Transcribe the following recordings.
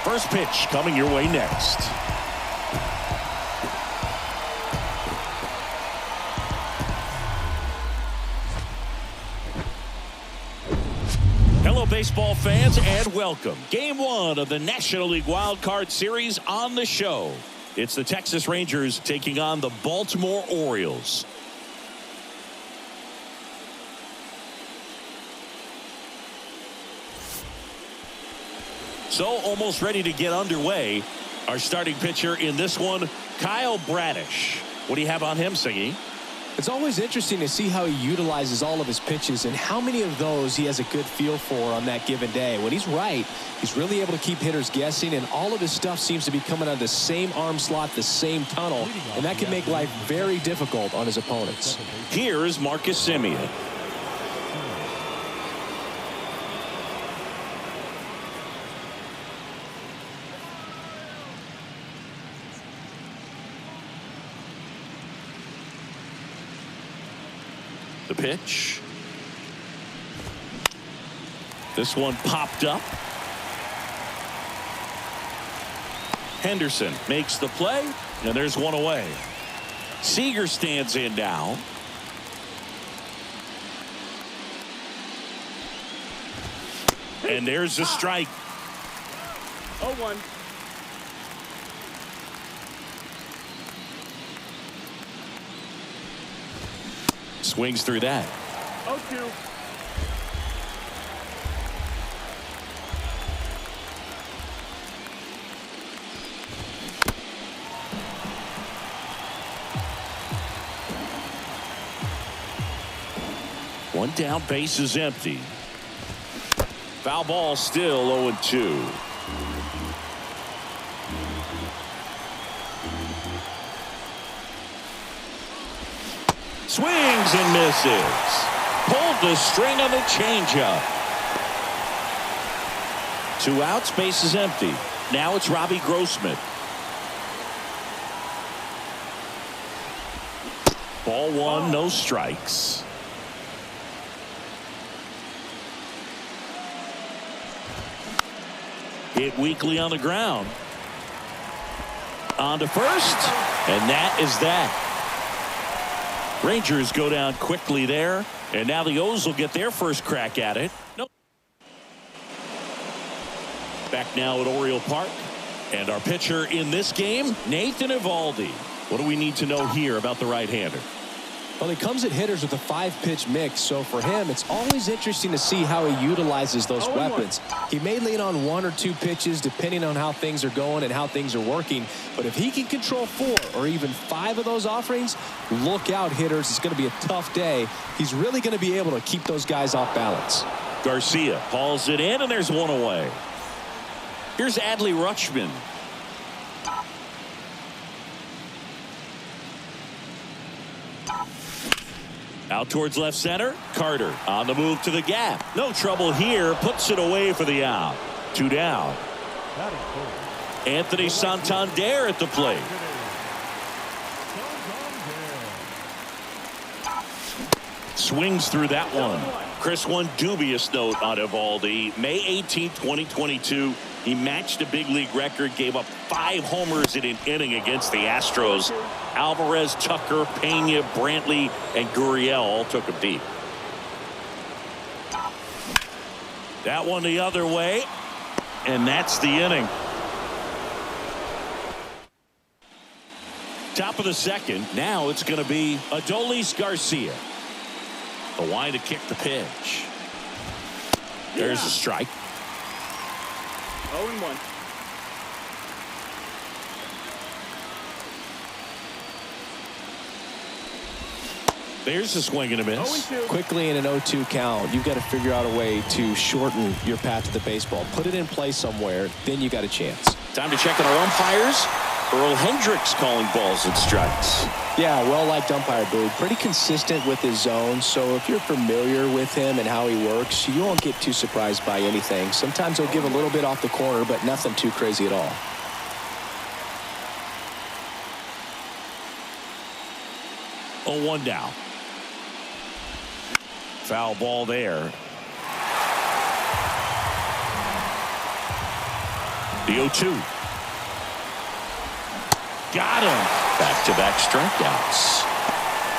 First pitch coming your way next. Hello, baseball fans, and welcome. Game 1 of the National League Wild Card Series on the show. It's the Texas Rangers taking on the Baltimore Orioles. So almost ready to get underway. Our starting pitcher in this one, Kyle Bradish. What do you have on him, Siggy? It's always interesting to see how he utilizes all of his pitches and how many of those he has a good feel for on that given day. When he's right, he's really able to keep hitters guessing, and all of his stuff seems to be coming out of the same arm slot, the same tunnel, and that can make life very difficult on his opponents. Here is Marcus Semien. The pitch. This one popped up. Henderson makes the play, and there's one away. Seager stands in now. And there's a strike. 0-1. Swings through that. 0-2. One down, base is empty. Foul ball, still 0-2. Swings and misses. Pulled the string on the changeup. 2 outs, base is empty. Now it's Robbie Grossman. Ball 1, no strikes. Hit weakly on the ground. On to first, and that is that. Rangers go down quickly there, and now the O's will get their first crack at it. Nope. Back now at Oriole Park, and our pitcher in this game, Nathan Eovaldi. What do we need to know here about the right-hander? Well, he comes at hitters with a 5-pitch mix, so for him, it's always interesting to see how he utilizes those weapons. He may lean on 1 or 2 pitches depending on how things are going and how things are working, but if he can control 4 or even 5 of those offerings, look out, hitters. It's going to be a tough day. He's really going to be able to keep those guys off balance. Garcia hauls it in, and there's one away. Here's Adley Rutschman. Out towards left center. Carter on the move to the gap. No trouble here. Puts it away for the out. 2 down. Anthony Santander at the plate. Swings through that one. Chris, one dubious note on Eovaldi. May 18, 2022. He matched a big league record, gave up 5 homers in an inning against the Astros. Alvarez, Tucker, Pena, Brantley, and Gurriel all took him deep. That one the other way, and that's the inning. Top of the second. Now it's going to be Adolis Garcia. The line to kick the pitch. There's a strike. 0-1. There's a swing and a miss. Quickly in an 0-2 count, you've got to figure out a way to shorten your path to the baseball. Put it in play somewhere, then you got a chance. Time to check on our umpires. Earl Hendricks calling balls and strikes. Yeah, well-liked umpire, Boog. Pretty consistent with his zone, so if you're familiar with him and how he works, you won't get too surprised by anything. Sometimes he'll give a little bit off the corner, but nothing too crazy at all. Oh, 1 down. Foul ball there. The 0-2. Got him. Back-to-back strikeouts.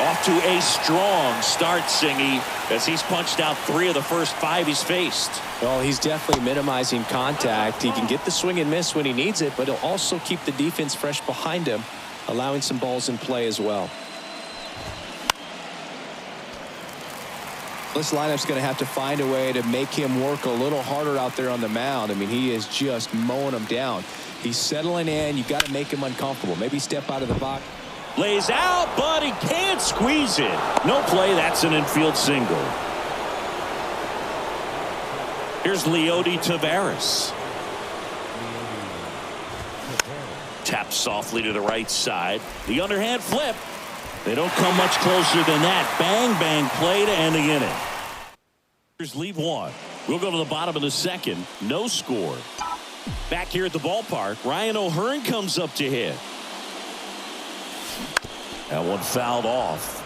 Off to a strong start, Singy, as he's punched out 3 of the first 5 he's faced. Well, he's definitely minimizing contact. He can get the swing and miss when he needs it, but he'll also keep the defense fresh behind him, allowing some balls in play as well. This lineup's going to have to find a way to make him work a little harder out there on the mound. I mean, he is just mowing them down. He's settling in. You've got to make him uncomfortable. Maybe step out of the box. Lays out, but he can't squeeze it. No play. That's an infield single. Here's Leody Taveras. Taps softly to the right side. The underhand flip. They don't come much closer than that. Bang, bang play to end the inning. Here's leave one. We'll go to the bottom of the second. No score. Back here at the ballpark, Ryan O'Hearn comes up to hit. That one fouled off.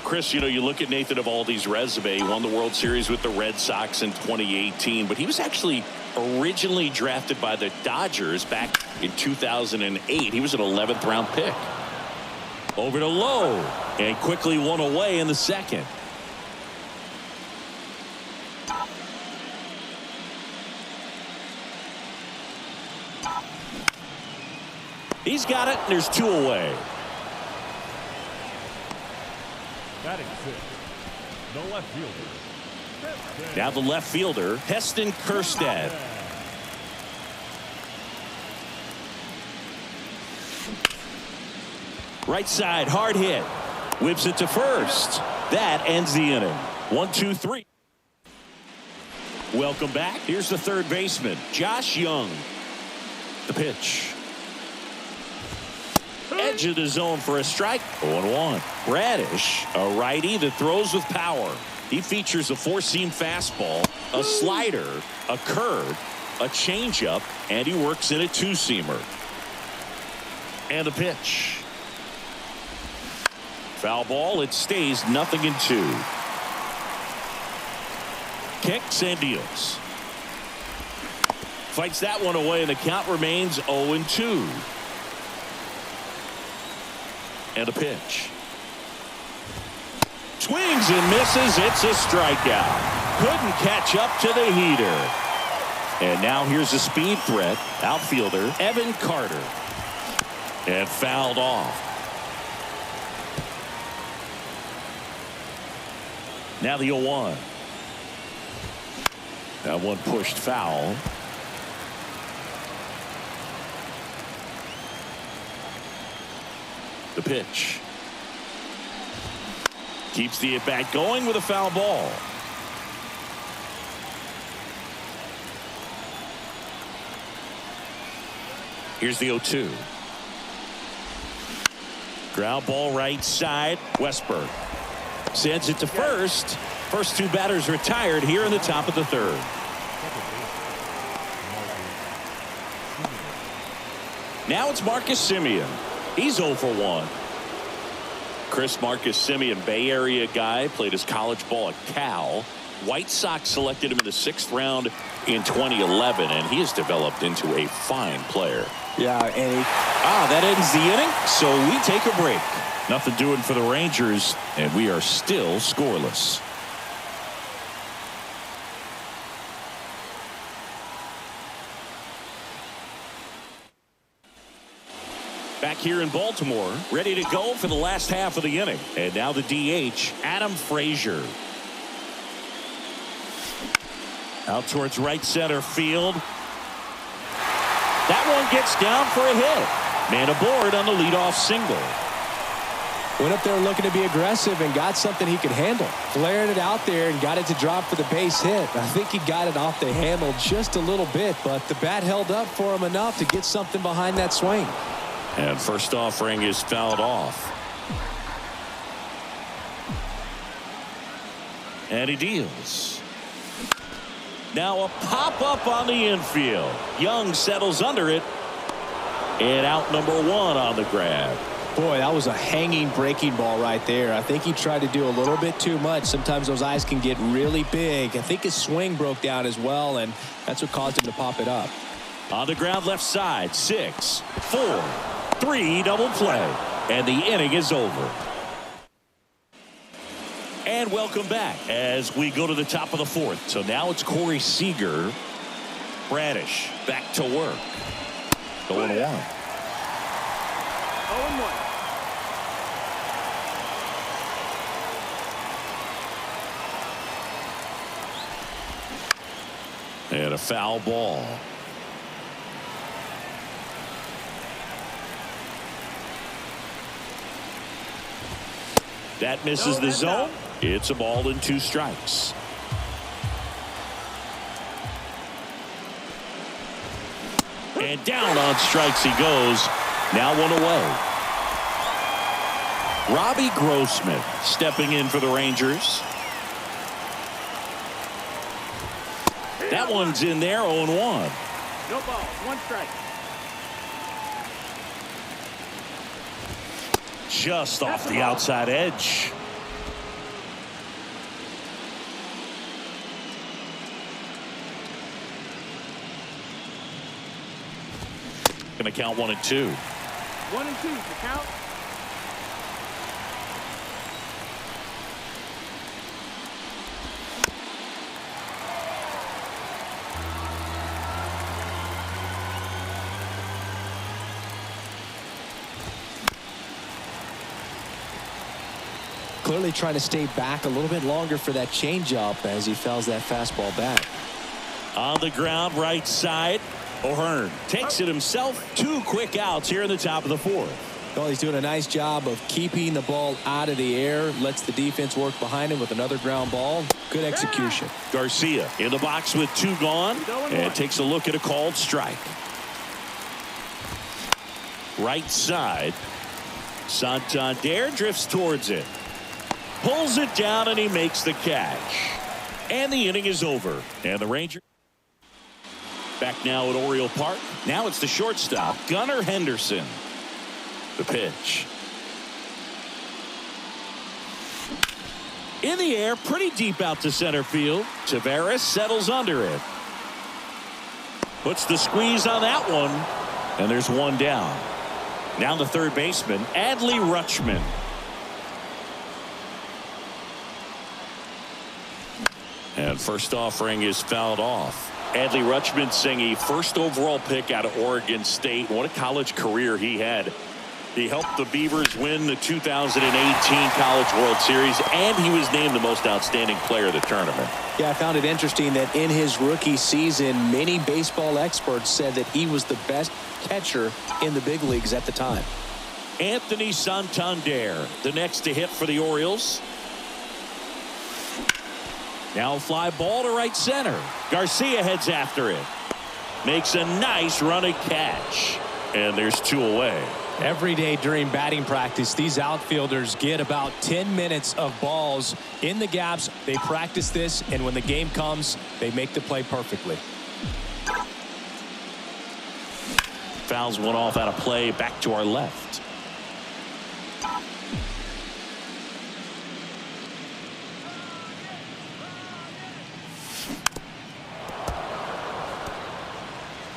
Chris, you know, you look at Nathan Eovaldi's resume. He won the World Series with the Red Sox in 2018, but he was actually originally drafted by the Dodgers back in 2008. He was an 11th round pick. Over to Lowe, and quickly one away in the second. He's got it, and there's 2 away. Batting 6. The left fielder. Now the left fielder, Heston Kjerstad. Right side, hard hit. Whips it to first. That ends the inning. 1-2-3. Welcome back. Here's the third baseman, Josh Young. The pitch. Edge of the zone for a strike. 0-1. Bradish, a righty that throws with power. He features a 4-seam fastball, a slider, a curve, a changeup, and he works in a 2-seamer. And the pitch. Foul ball. It stays 0-2. Kicks and deals. Fights that one away, and the count remains 0-2. And a pitch. Swings and misses. It's a strikeout. Couldn't catch up to the heater. And now here's a speed threat. Outfielder Evan Carter. And fouled off. Now the 0-1. That one pushed foul. The pitch. Keeps the at-bat going with a foul ball. Here's the 0-2. Ground ball right side. Westberg sends it to first. First 2 batters retired here in the top of the third. Now it's Marcus Semien. He's 0 for 1. Chris, Marcus Semien, Bay Area guy, played his college ball at Cal. White Sox selected him in the 6th round in 2011, and he has developed into a fine player. Yeah, and that ends the inning, so we take a break. Nothing doing for the Rangers, and we are still scoreless. Back here in Baltimore, ready to go for the last half of the inning. And now the DH, Adam Frazier. Out towards right center field. That one gets down for a hit. Man aboard on the leadoff single. went up there looking to be aggressive and got something he could handle. Flared it out there and got it to drop for the base hit. I think he got it off the handle just a little bit, but the bat held up for him enough to get something behind that swing. And first offering is fouled off. And he deals. Now a pop-up on the infield. Young settles under it. And out number one on the grab. Boy, that was a hanging breaking ball right there. I think he tried to do a little bit too much. Sometimes those eyes can get really big. I think his swing broke down as well, and that's what caused him to pop it up. On the ground left side, 6, 4, 3, double play. And the inning is over. And welcome back as we go to the top of the 4th. So now it's Corey Seager. Bradish back to work. 0-1. 0-1. And a foul ball. That misses the zone. It's a ball and 2 strikes. And down on strikes he goes. Now 1 away. Robbie Grossman stepping in for the Rangers. That one's in there, 0-1. No ball, 1 strike. Just off the outside edge. Gonna count 1 and 2. 1 and 2 to count. Clearly trying to stay back a little bit longer for that changeup as he fouls that fastball back. On the ground, right side. O'Hearn takes it himself. 2 quick outs here in the top of the 4th. Well, he's doing a nice job of keeping the ball out of the air. Lets the defense work behind him with another ground ball. Good execution. Garcia in the box with 2 gone. And takes a look at a called strike. Right side. Santander drifts towards it. Pulls it down and he makes the catch. And the inning is over. And the Rangers back now at Oriole Park. Now it's the shortstop, Gunnar Henderson. The pitch. In the air, pretty deep out to center field. Tavares settles under it. Puts the squeeze on that one. And there's 1 down. Now the third baseman, Adley Rutschman. And first offering is fouled off. Adley Rutschman seeing a first overall pick out of Oregon State. What a college career he had. He helped the Beavers win the 2018 College World Series, and he was named the most outstanding player of the tournament. Yeah, I found it interesting that in his rookie season, many baseball experts said that he was the best catcher in the big leagues at the time. Anthony Santander, the next to hit for the Orioles. Now a fly ball to right center. Garcia heads after it. Makes a nice running catch. And there's 2 away. Every day during batting practice, these outfielders get about 10 minutes of balls in the gaps. They practice this, and when the game comes, they make the play perfectly. Fouls one off out of play, back to our left.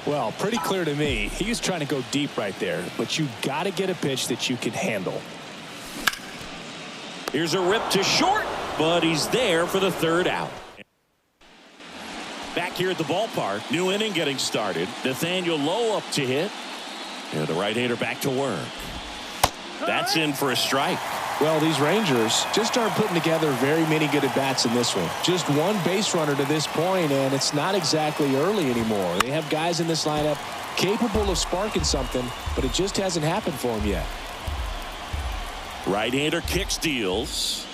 Well, pretty clear to me. He was trying to go deep right there, but you got to get a pitch that you can handle. Here's a rip to short, but he's there for the 3rd out. Back here at the ballpark, new inning getting started. Nathaniel Lowe up to hit. And the right-hander back to work. That's in for a strike. Well, these Rangers just aren't putting together very many good at-bats in this one. Just 1 base runner to this point, and it's not exactly early anymore. They have guys in this lineup capable of sparking something, but it just hasn't happened for them yet. Right-hander kicks, deals.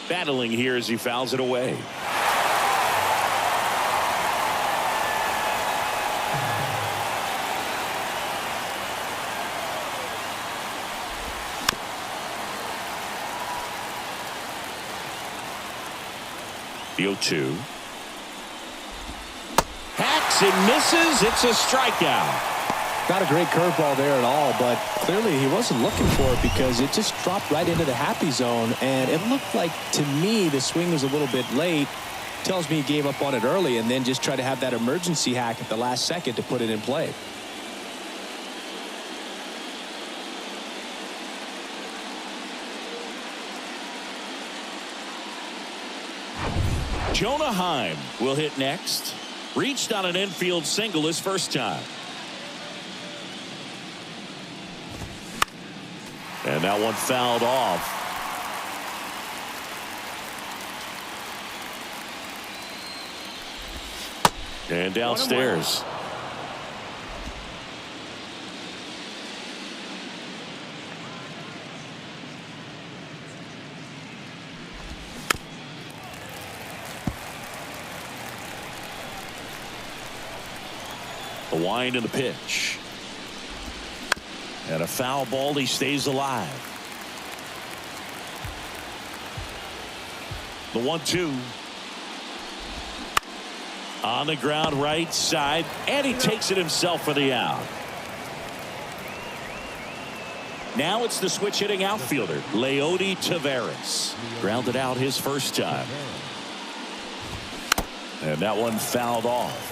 Battling here as he fouls it away. The 0-2. Hacks and misses. It's a strikeout. Not a great curveball there at all, but clearly he wasn't looking for it because it just dropped right into the happy zone, and it looked like, to me, the swing was a little bit late. Tells me he gave up on it early and then just tried to have that emergency hack at the last second to put it in play. Jonah Heim will hit next. Reached on an infield single his first time. And that one fouled off. And downstairs. The wind and the pitch. And a foul ball. He stays alive. The 1-2. On the ground right side. And he takes it himself for the out. Now it's the switch hitting outfielder, Leody Taveras. Grounded out his first time. And that one fouled off.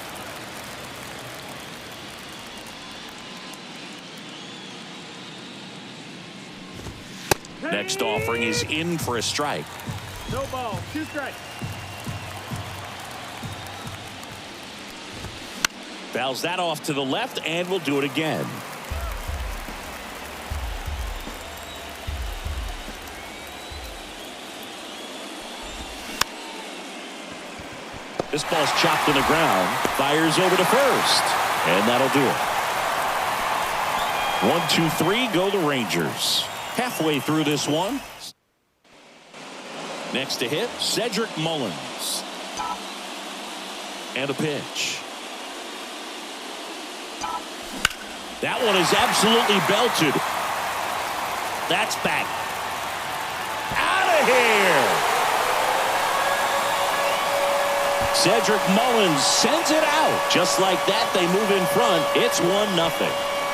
Next offering is in for a strike. No ball, 2 strikes. Fouls that off to the left and will do it again. This ball's chopped to the ground. Fires over to first. And that'll do it. 1-2-3 go the Rangers. Halfway through this one. Next to hit, Cedric Mullins. And a pitch. That one is absolutely belted. That's back. Out of here. Cedric Mullins sends it out. Just like that, they move in front. It's 1-0.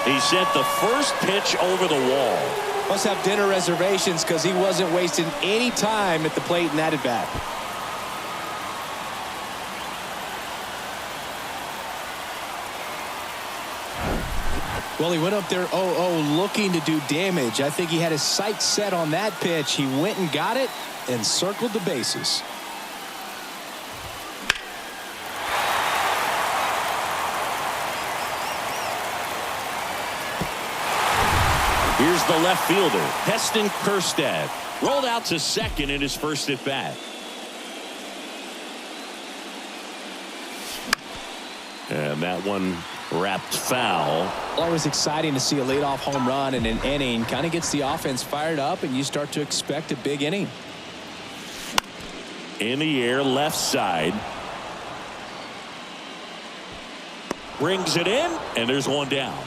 He sent the first pitch over the wall. Must have dinner reservations because he wasn't wasting any time at the plate in that at bat. Well, he went up there 0-0 looking to do damage. I think he had his sights set on that pitch. He went and got it and circled the bases. Here's the left fielder, Heston Kjerstad. Rolled out to second in his first at bat. And that one wrapped foul. Always exciting to see a leadoff home run in an inning. Kind of gets the offense fired up, and you start to expect a big inning. In the air, left side. Brings it in, and there's one down.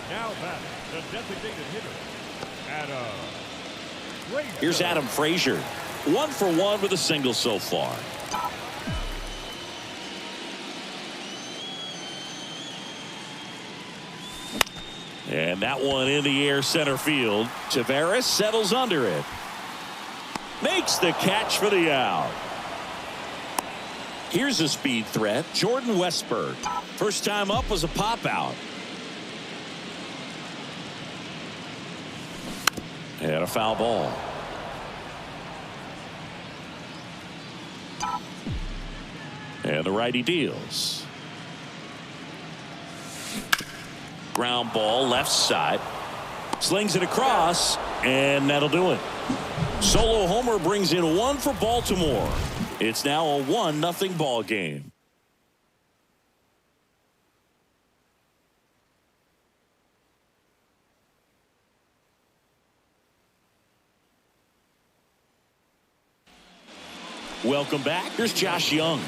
Now batting, the designated hitter, Adam Frazier. Here's Adam Frazier. 1 for 1 with a single so far. And that one in the air center field. Taveras settles under it. Makes the catch for the out. Here's a speed threat, Jordan Westburg. First time up was a pop out. And a foul ball. And the righty deals. Ground ball left side. Slings it across, and that'll do it. Solo homer brings in 1 for Baltimore. It's now a 1-0 ball game. Welcome back. Here's Josh Young.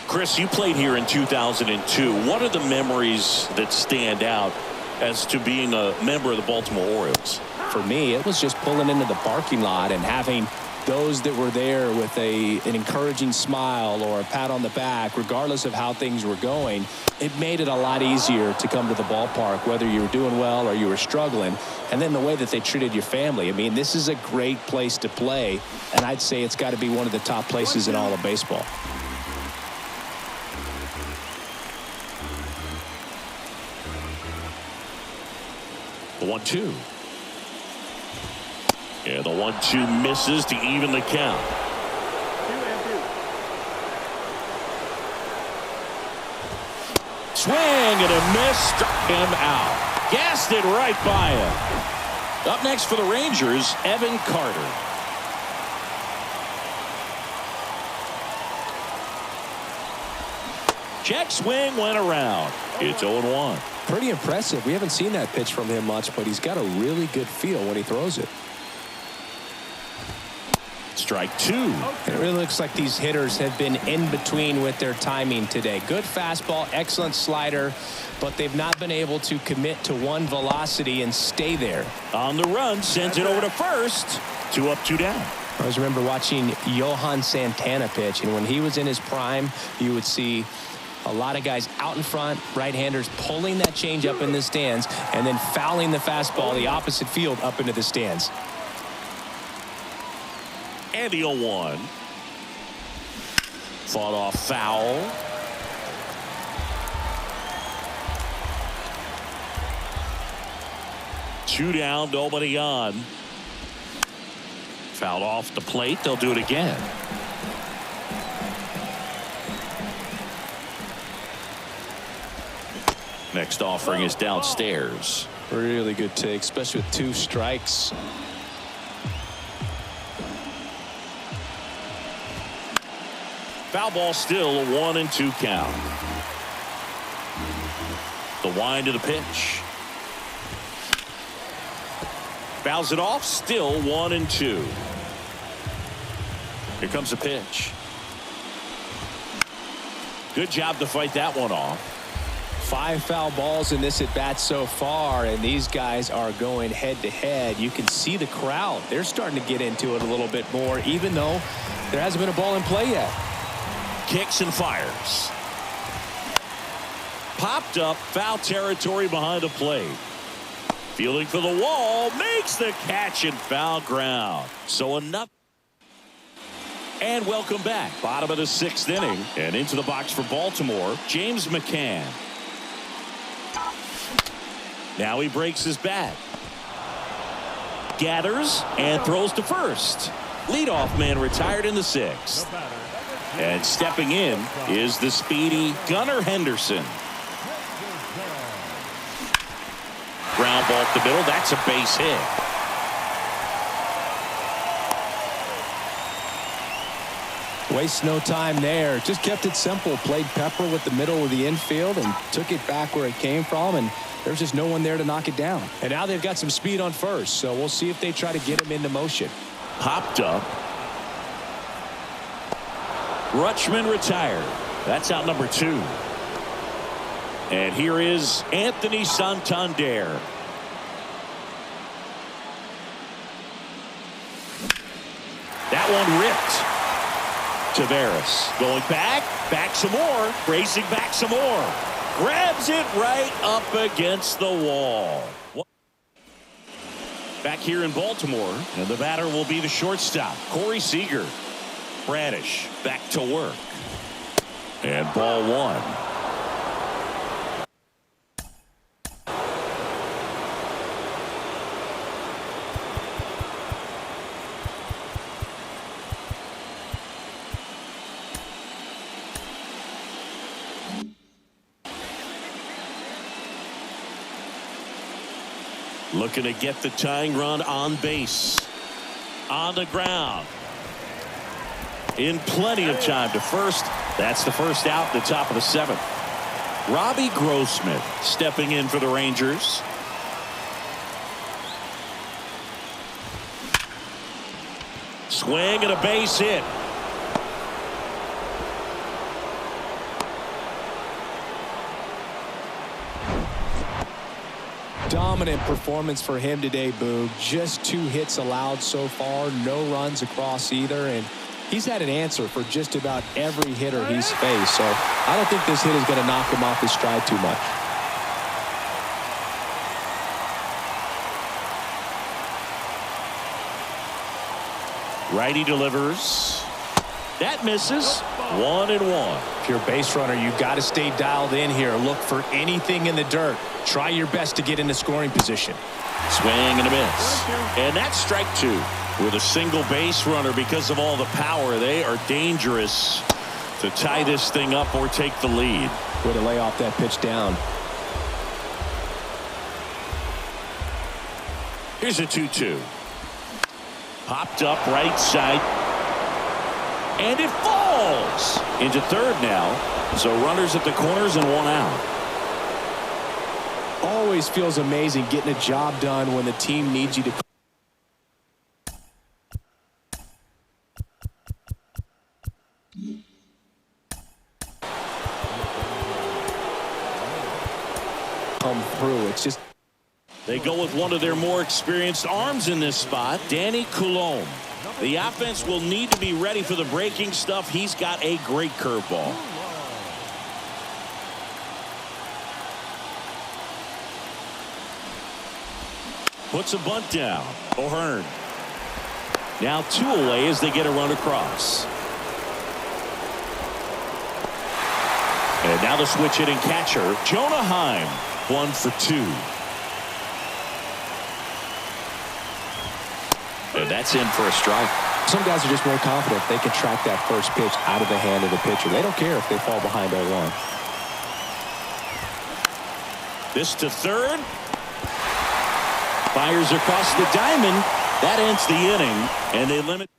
Chris, you played here in 2002. What are the memories that stand out as to being a member of the Baltimore Orioles? For me, it was just pulling into the parking lot and having those that were there with an encouraging smile or a pat on the back, regardless of how things were going, it made it a lot easier to come to the ballpark, whether you were doing well or you were struggling. And then the way that they treated your family. I mean, this is a great place to play, and I'd say it's got to be one of the top places in all of baseball. The 1-2. Yeah, the 1-2 misses to even the count. 2-2. Swing and a miss, struck him out. Gassed it right by him. Up next for the Rangers, Evan Carter. Check swing went around. It's 0-1. Pretty impressive. We haven't seen that pitch from him much, but he's got a really good feel when he throws it. Strike 2. It really looks like these hitters have been in between with their timing today. Good fastball, excellent slider, but they've not been able to commit to one velocity and stay there. On the run, sends it over to first. 2 up, 2 down. I always remember watching Johan Santana pitch, and when he was in his prime, you would see a lot of guys out in front, right-handers pulling that change up in the stands and then fouling the fastball the opposite field up into the stands. And the 0-1. Fought off foul. Two down, nobody on. Fouled off the plate. They'll do it again. Next offering is downstairs. Really good take, especially with 2 strikes. Foul ball still, a 1-2 count. The wind of the pitch. Fouls it off, still 1-2. Here comes the pitch. Good job to fight that one off. 5 foul balls in this at bat so far, and these guys are going head to head. You can see the crowd. They're starting to get into it a little bit more, even though there hasn't been a ball in play yet. Kicks and fires. Popped up, foul territory behind the plate. Fielding for the wall, makes the catch in foul ground. So enough. And welcome back. Bottom of the 6th inning, and into the box for Baltimore, James McCann. Now he breaks his bat. Gathers and throws to first. Leadoff man retired in the 6th. And stepping in is the speedy Gunnar Henderson. Ground ball up the middle. That's a base hit. Waste no time there. Just kept it simple. Played pepper with the middle of the infield and took it back where it came from, and there's just no one there to knock it down. And now they've got some speed on first, so we'll see if they try to get him into motion. Popped up. Rutschman retired. That's out number 2. And here is Anthony Santander. That one ripped. Tavares going back some more, racing back some more. Grabs it right up against the wall. Back here in Baltimore, and the batter will be the shortstop, Corey Seager. Bradish back to work. And ball 1. Looking to get the tying run on base. On the ground. In plenty of time to first. That's the first out, the top of the 7th. Robbie Grossman stepping in for the Rangers. Swing and a base hit. Dominant performance for him today, Boog. Just 2 hits allowed so far, no runs across either, and he's had an answer for just about every hitter he's faced. So I don't think this hit is going to knock him off his stride too much. Righty delivers. That misses. 1-1. If you're a base runner, you've got to stay dialed in here. Look for anything in the dirt. Try your best to get into scoring position. Swing and a miss. And that's strike 2. With a single base runner, because of all the power, they are dangerous to tie this thing up or take the lead. Way to lay off that pitch down. Here's a 2-2. Popped up right side. And it falls into third now. So runners at the corners and 1 out. Always feels amazing getting a job done when the team needs you to come through. It's just they go with one of their more experienced arms in this spot, Danny Coulombe. The offense will need to be ready for the breaking stuff. He's got a great curveball. Puts a bunt down. O'Hearn. Now 2 away as they get a run across. And now the switch hitting catcher, Jonah Heim. 1 for 2. And that's in for a strike. some guys are just more confident they can track that first pitch out of the hand of the pitcher. They don't care if they fall behind 0-1. This to third. Fires across the diamond. That ends the inning, and they limit.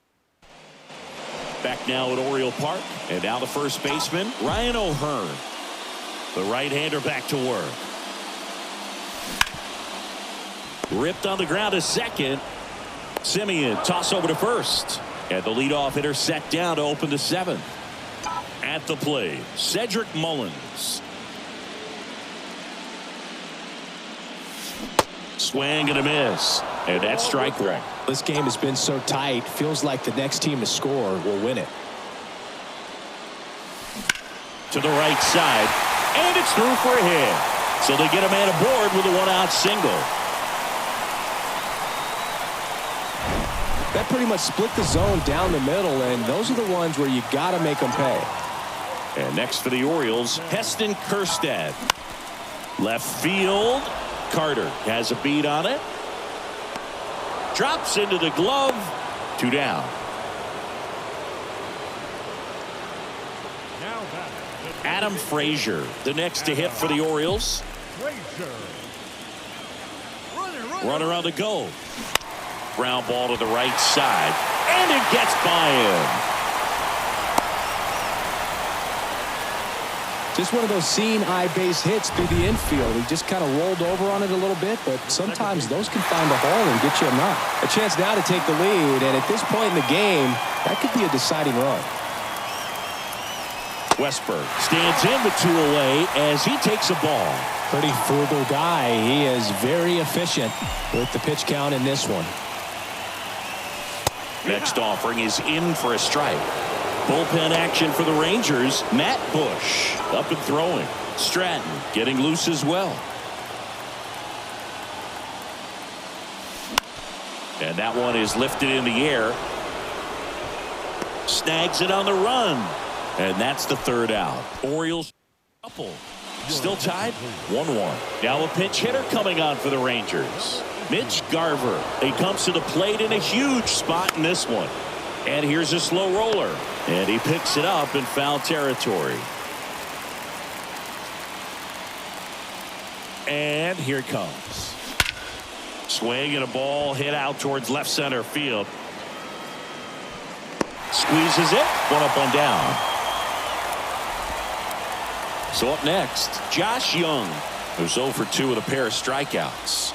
Back now at Oriole Park, and now the first baseman, Ryan O'Hearn. The right-hander back to work. Ripped on the ground to second. Simeon toss over to first, and the leadoff hitter set down to open the seventh. At the plate, Cedric Mullins. Swing and a miss, and that's strike one. This game has been so tight. Feels like the next team to score will win it. To the right side, and it's through for a hit. So they get a man aboard with a one-out single. That pretty much split the zone down the middle, and those are the ones where you got to make them pay. And next for the Orioles, Heston Kjerstad. Left field. Carter has a beat on it. Drops into the glove. 2 down. Adam Frazier, the next to hit for the Orioles. Runner on the go. Ground ball to the right side, and it gets by him. Just one of those seeing eye base hits through the infield. He just kind of rolled over on it a little bit, but sometimes those can find a hole and get you a knock. A chance now to take the lead, and at this point in the game, that could be a deciding run. Westberg stands in with 2 away as he takes a ball. Pretty frugal guy. He is very efficient with the pitch count in this one. Next offering is in for a strike. Bullpen action for the Rangers. Matt Bush up and throwing. Stratton getting loose as well. And that one is lifted in the air. Snags it on the run. And that's the 3rd out. Orioles couple. Still tied 1-1. Now a pinch hitter coming on for the Rangers. Mitch Garver. He comes to the plate in a huge spot in this one. And here's a slow roller. And he picks it up in foul territory. And here it comes. Swing and a ball hit out towards left center field. Squeezes it. 1 up, 1 down. So up next, Josh Young, who's 0 for 2 with a pair of strikeouts.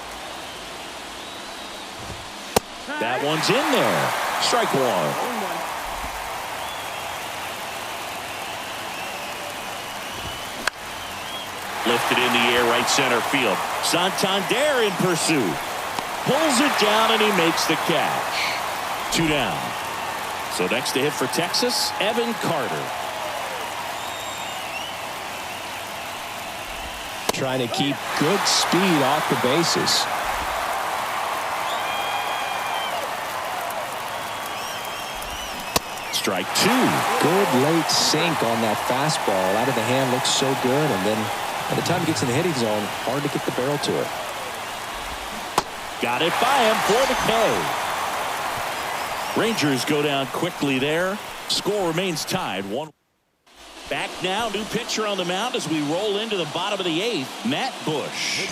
That one's in there. Strike 1. Lifted in the air, right center field. Santander in pursuit. Pulls it down, and he makes the catch. 2 down. So next to hit for Texas, Evan Carter. Trying to keep good speed off the bases. Strike 2. Good late sink on that fastball. Out of the hand, looks so good. And then by the time he gets in the hitting zone, hard to get the barrel to it. Got it by him for the K. Rangers go down quickly there. Score remains tied. 1. Back now, new pitcher on the mound as we roll into the bottom of the 8th. Matt Bush.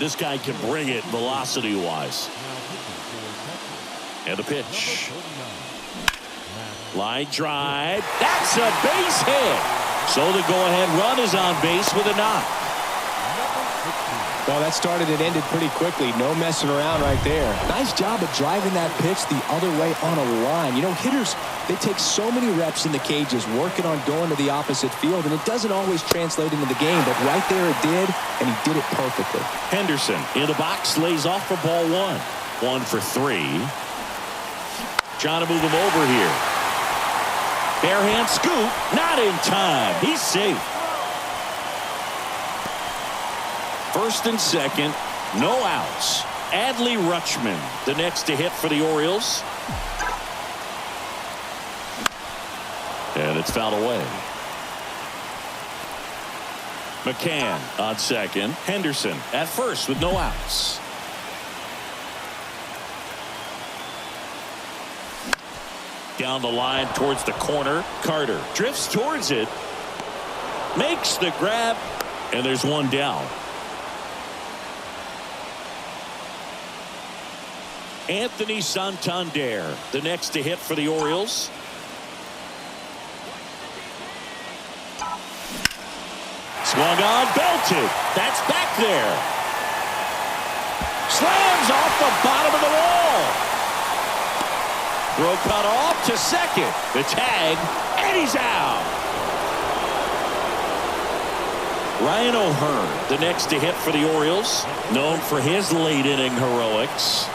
This guy can bring it velocity-wise. And the pitch. Line drive. That's a base hit. So the go-ahead run is on base with a knock. Well, that started and ended pretty quickly. No messing around right there. Nice job of driving that pitch the other way on a line. You know, hitters, they take so many reps in the cages working on going to the opposite field, and it doesn't always translate into the game, but right there it did, and he did it perfectly. Henderson in the box, lays off for ball 1. 1 for 3. Trying to move him over here. Bare hand scoop, not in time. He's safe. First and second, no outs. Adley Rutschman, the next to hit for the Orioles. And it's fouled away. McCann on second. Henderson at first with no outs. Down the line towards the corner. Carter drifts towards it. Makes the grab. And there's one down. Anthony Santander, the next to hit for the Orioles. Swung on, belted. That's back there. Slams off the bottom of the wall. Throw cut off to second. The tag, and he's out. Ryan O'Hearn, the next to hit for the Orioles, known for his late inning heroics.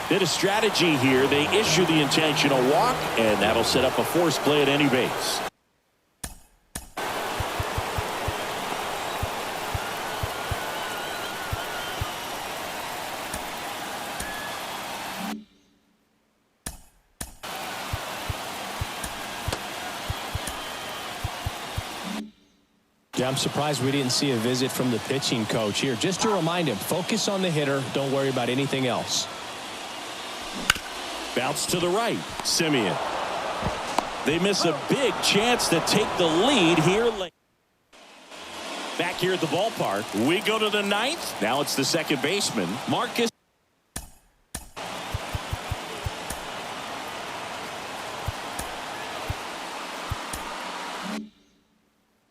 Bit of strategy here. They issue the intentional walk, and that'll set up a force play at any base. Yeah, I'm surprised we didn't see a visit from the pitching coach here. Just to remind him, focus on the hitter. Don't worry about anything else. Bounce to the right. Simeon. They miss a big chance to take the lead here late. Back here at the ballpark, we go to the 9th. Now it's the second baseman, Marcus.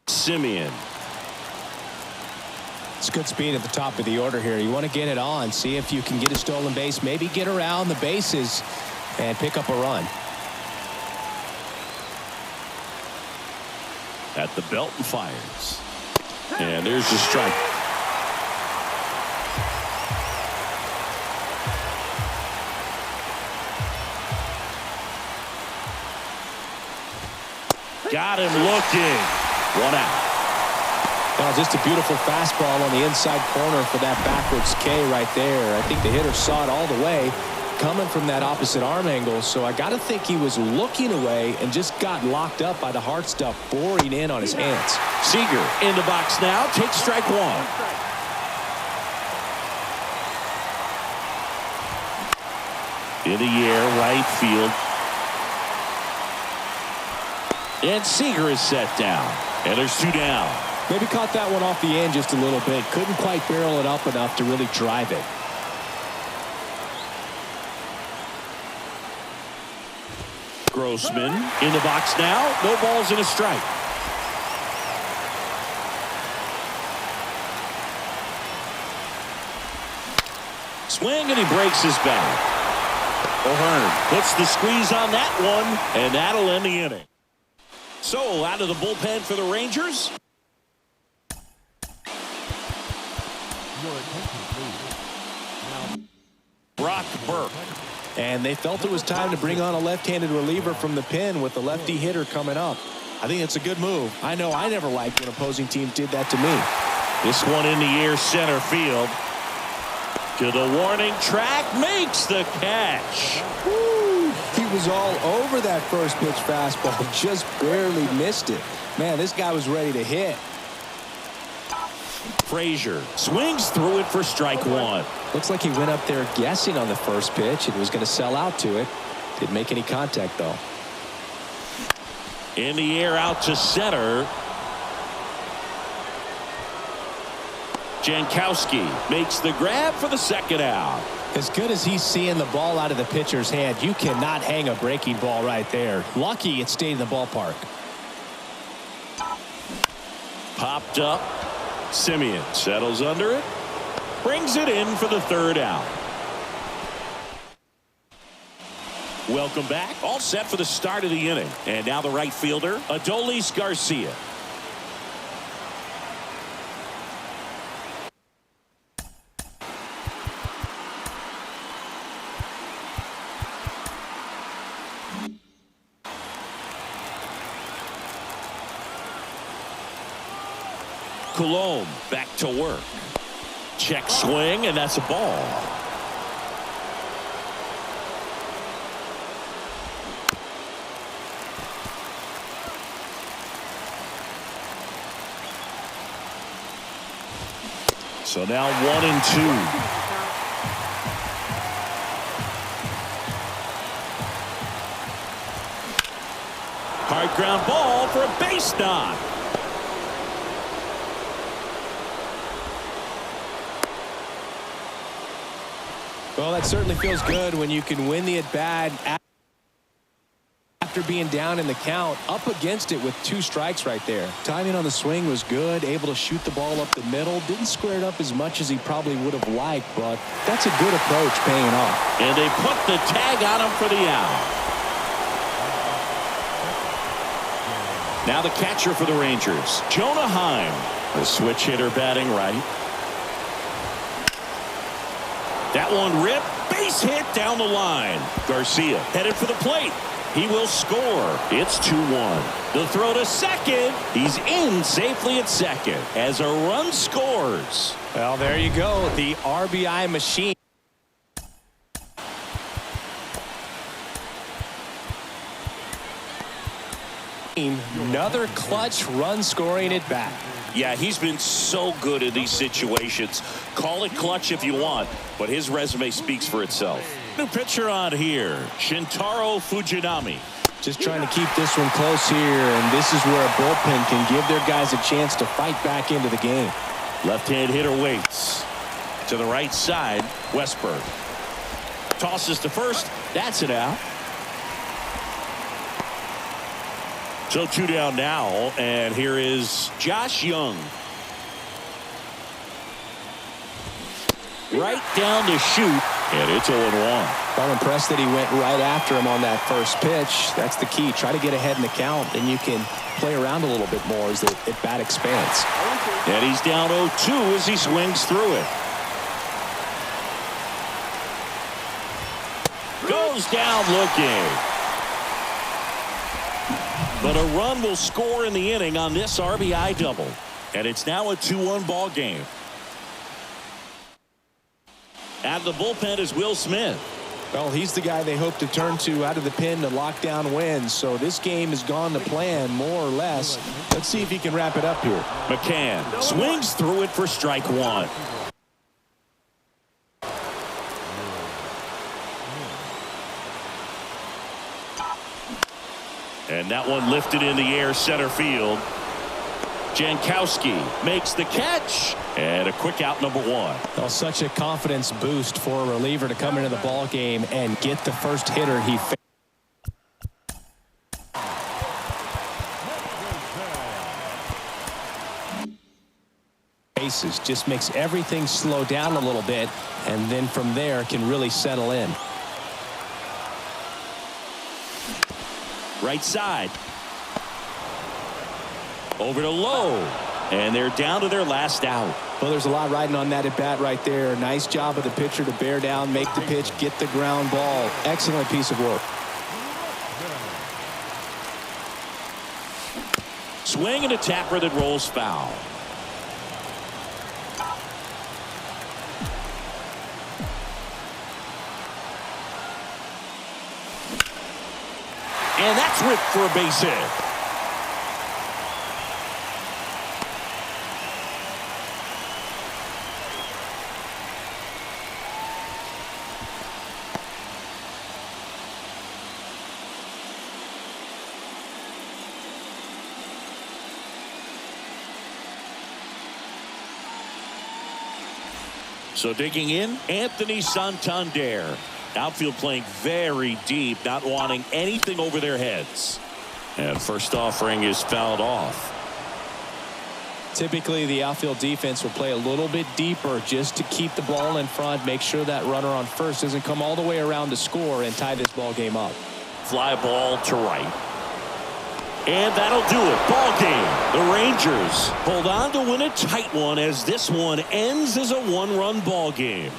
Simeon. It's good speed at the top of the order here. You want to get it on, see if you can get a stolen base, maybe get around the bases and pick up a run. At the belt and fires. And there's the strike. Got him looking. 1 out. Well, just a beautiful fastball on the inside corner for that backwards K right there. I think the hitter saw it all the way coming from that opposite arm angle. So I got to think he was looking away and just got locked up by the hard stuff boring in on his hands. Seager in the box now. Takes strike 1. In the air, right field. And Seager is set down. And there's 2 down. Maybe caught that one off the end just a little bit. Couldn't quite barrel it up enough to really drive it. Grossman in the box now. No balls and a strike. Swing, and he breaks his back. O'Hearn puts the squeeze on that one, and that'll end the inning. So out of the bullpen for the Rangers, your attention, please. Now, Brock Burke. And they felt it was time to bring on a left-handed reliever from the pen with the lefty hitter coming up. I think it's a good move. I know I never liked when opposing teams did that to me. This one in the air, center field. To the warning track, makes the catch. Woo! He was all over that first pitch fastball, just barely missed it. Man, this guy was ready to hit. Frazier swings through it for strike one. Looks like he went up there guessing on the first pitch and was going to sell out to it. Didn't make any contact, though. In the air, out to center. Jankowski makes the grab for the second out. As good as he's seeing the ball out of the pitcher's hand, you cannot hang a breaking ball right there. Lucky it stayed in the ballpark. Popped up. Simeon settles under it. Brings it in for the third out. Welcome back. All set for the start of the inning. And now the right fielder, Adolis Garcia. Coulombe back to work. Check swing, and that's a ball. So now 1-2. Hard ground ball for a base knock. Well, that certainly feels good when you can win the at-bat after being down in the count, up against it with 2 strikes right there. Timing on the swing was good, able to shoot the ball up the middle. Didn't square it up as much as he probably would have liked, but that's a good approach paying off. And they put the tag on him for the out. Now the catcher for the Rangers, Jonah Heim. The switch hitter batting right. That one ripped, base hit down the line. Garcia headed for the plate. He will score. It's 2-1. The throw to second. He's in safely at second as a run scores. Well, there you go. The RBI machine. Another clutch run scoring at bat. Yeah, he's been so good in these situations. Call it clutch if you want, but his resume speaks for itself. New pitcher on here, Shintaro Fujinami. Just trying to keep this one close here, and this is where a bullpen can give their guys a chance to fight back into the game. Left-hand hitter waits. To the right side, Westberg. Tosses to first. That's it out. So 2 down now, and here is Josh Young. Right down to shoot, and it's 0-1. Well, impressed that he went right after him on that first pitch. That's the key. Try to get ahead in the count, and you can play around a little bit more as the at-bat expands. And he's down 0-2 as he swings through it. Goes down looking. But a run will score in the inning on this RBI double. And it's now a 2-1 ball game. At the bullpen is Will Smith. Well, he's the guy they hope to turn to out of the pen to lock down wins. So this game has gone to plan, more or less. Let's see if he can wrap it up here. McCann swings through it for strike one. And that one lifted in the air, center field. Jankowski makes the catch, and a quick out, number 1. Well, such a confidence boost for a reliever to come into the ball game and get the first hitter he faces. Just makes everything slow down a little bit, and then from there can really settle in. Right side. Over to Lowe. And they're down to their last out. Well, there's a lot riding on that at bat right there. Nice job of the pitcher to bear down, make the pitch, get the ground ball. Excellent piece of work. Swing and a tapper that rolls foul. And that's ripped for a base hit. So digging in, Anthony Santander. Outfield playing very deep, not wanting anything over their heads. And first offering is fouled off. Typically, the outfield defense will play a little bit deeper just to keep the ball in front, make sure that runner on first doesn't come all the way around to score and tie this ball game up. Fly ball to right. And that'll do it. Ball game. The Rangers hold on to win a tight one as this one ends as a one-run ball game.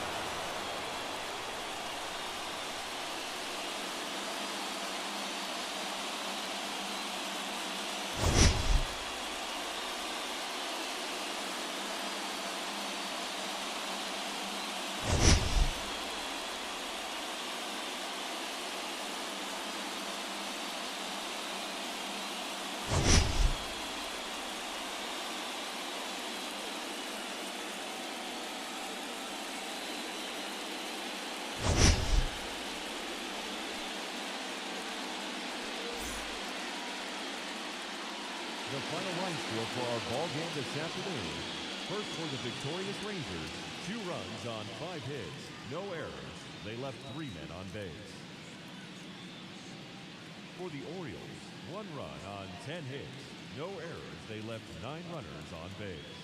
The final line score for our ball game this afternoon. First for the victorious Rangers, 2 runs on 5 hits, no errors. They left 3 men on base. For the Orioles, 1 run on 10 hits, no errors. They left 9 runners on base.